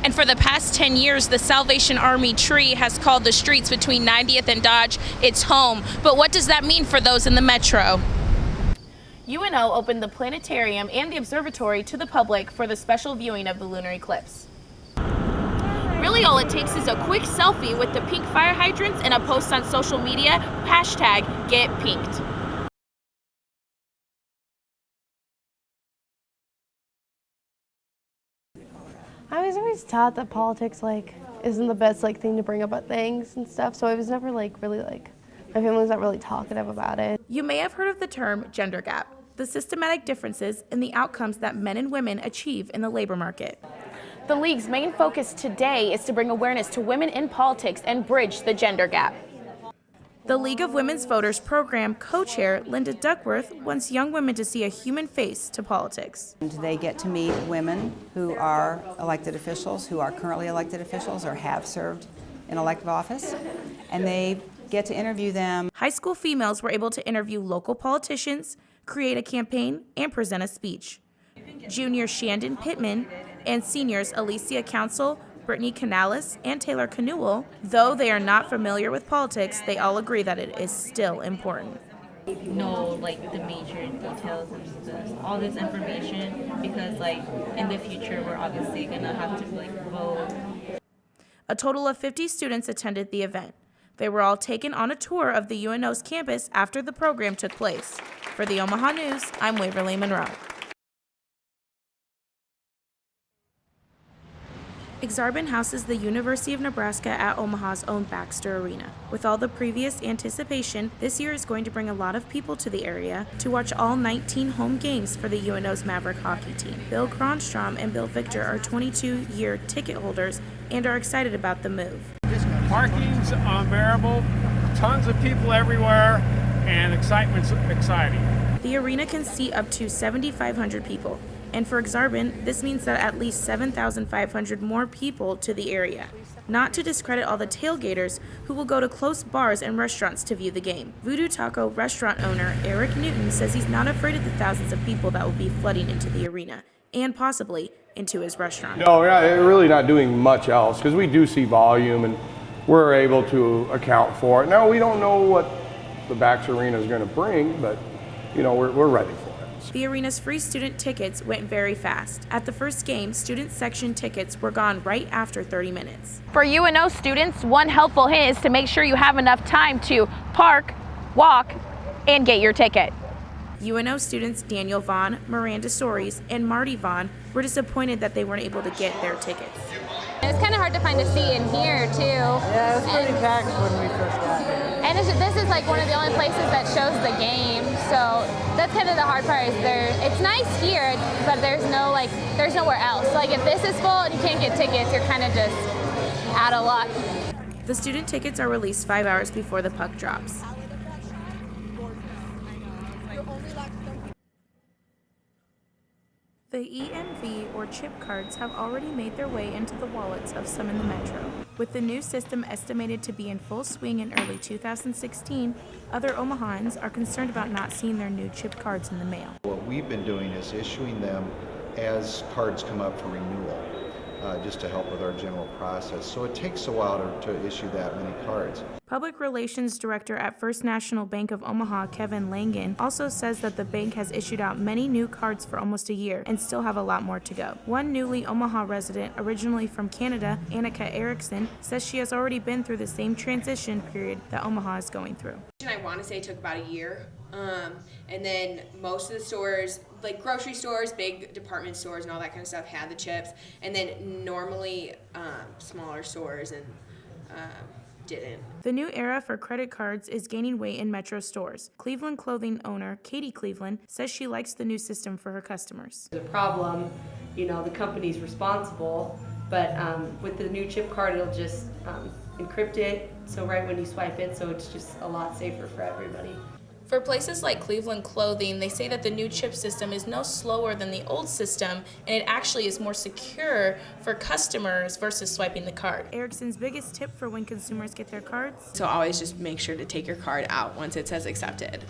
And for the past 10 years, the Salvation Army tree has called the streets between 90th and Dodge its home. But what does that mean for those in the metro? UNO opened the planetarium and the observatory to the public for the special viewing of the lunar eclipse. Really, all it takes is a quick selfie with the pink fire hydrants and a post on social media, #GetPinked. I was always taught that politics isn't the best thing to bring up at things and stuff, so I was never really my family's not really talkative about it. You may have heard of the term gender gap, the systematic differences in the outcomes that men and women achieve in the labor market. The League's main focus today is to bring awareness to women in politics and bridge the gender gap. The League of Women's Voters program co-chair Linda Duckworth wants young women to see a human face to politics. They get to meet women who are elected officials, who are currently elected officials or have served in elective office, and they get to interview them. High school females were able to interview local politicians, create a campaign, and present a speech. Junior Shandon Pittman and seniors Alicia Council, Brittany Canales, and Taylor Canuel, though they are not familiar with politics, they all agree that it is still important. Know the major details and all this information, because in the future we're obviously gonna have to vote. A total of 50 students attended the event. They were all taken on a tour of the UNO's campus after the program took place. For the Omaha News, I'm Waverle Monroe. Exarban houses the University of Nebraska at Omaha's own Baxter Arena. With all the previous anticipation, this year is going to bring a lot of people to the area to watch all 19 home games for the UNO's Maverick hockey team. Bill Cronstrom and Bill Victor are 22-year ticket holders and are excited about the move. Parking's unbearable, tons of people everywhere, and excitement's exciting. The arena can seat up to 7,500 people. And for Exarban, this means that at least 7,500 more people to the area. Not to discredit all the tailgaters who will go to close bars and restaurants to view the game. Voodoo Taco restaurant owner Eric Newton says he's not afraid of the thousands of people that will be flooding into the arena, and possibly into his restaurant. No, we're really not doing much else, because we do see volume and we're able to account for it. Now, we don't know what the Baxter Arena is going to bring, but we're ready for it. The arena's free student tickets went very fast. At the first game, student section tickets were gone right after 30 minutes. For UNO students, one helpful hint is to make sure you have enough time to park, walk, and get your ticket. UNO students Daniel Vaughn, Miranda Soares, and Marty Vaughn were disappointed that they weren't able to get their tickets. It's kind of hard to find a seat in here, too. Yeah, it was pretty packed when we first got here. And this is one of the only places that shows the game, so that's kind of the hard part. It's nice here, but there's nowhere else. If this is full and you can't get tickets, you're kind of just out of luck. The student tickets are released 5 hours before the puck drops. The EMV or chip cards have already made their way into the wallets of some in the metro. With the new system estimated to be in full swing in early 2016, other Omahans are concerned about not seeing their new chip cards in the mail. What we've been doing is issuing them as cards come up for renewal, just to help with our general process. So it takes a while to issue that many cards. Public Relations Director at First National Bank of Omaha, Kevin Langen, also says that the bank has issued out many new cards for almost a year and still have a lot more to go. One newly Omaha resident, originally from Canada, Annika Erickson, says she has already been through the same transition period that Omaha is going through. I want to say it took about a year, and then most of the stores, like grocery stores, big department stores and all that kind of stuff, had the chips, and then normally smaller stores and didn't. The new era for credit cards is gaining weight in metro stores. Cleveland clothing owner Katie Cleveland says she likes the new system for her customers. The problem, the company's responsible, but with the new chip card, it'll just encrypt it, so right when you swipe it, so it's just a lot safer for everybody. For places like Cleveland Clothing, they say that the new chip system is no slower than the old system, and it actually is more secure for customers versus swiping the card. Erickson's biggest tip for when consumers get their cards? So always just make sure to take your card out once it says accepted.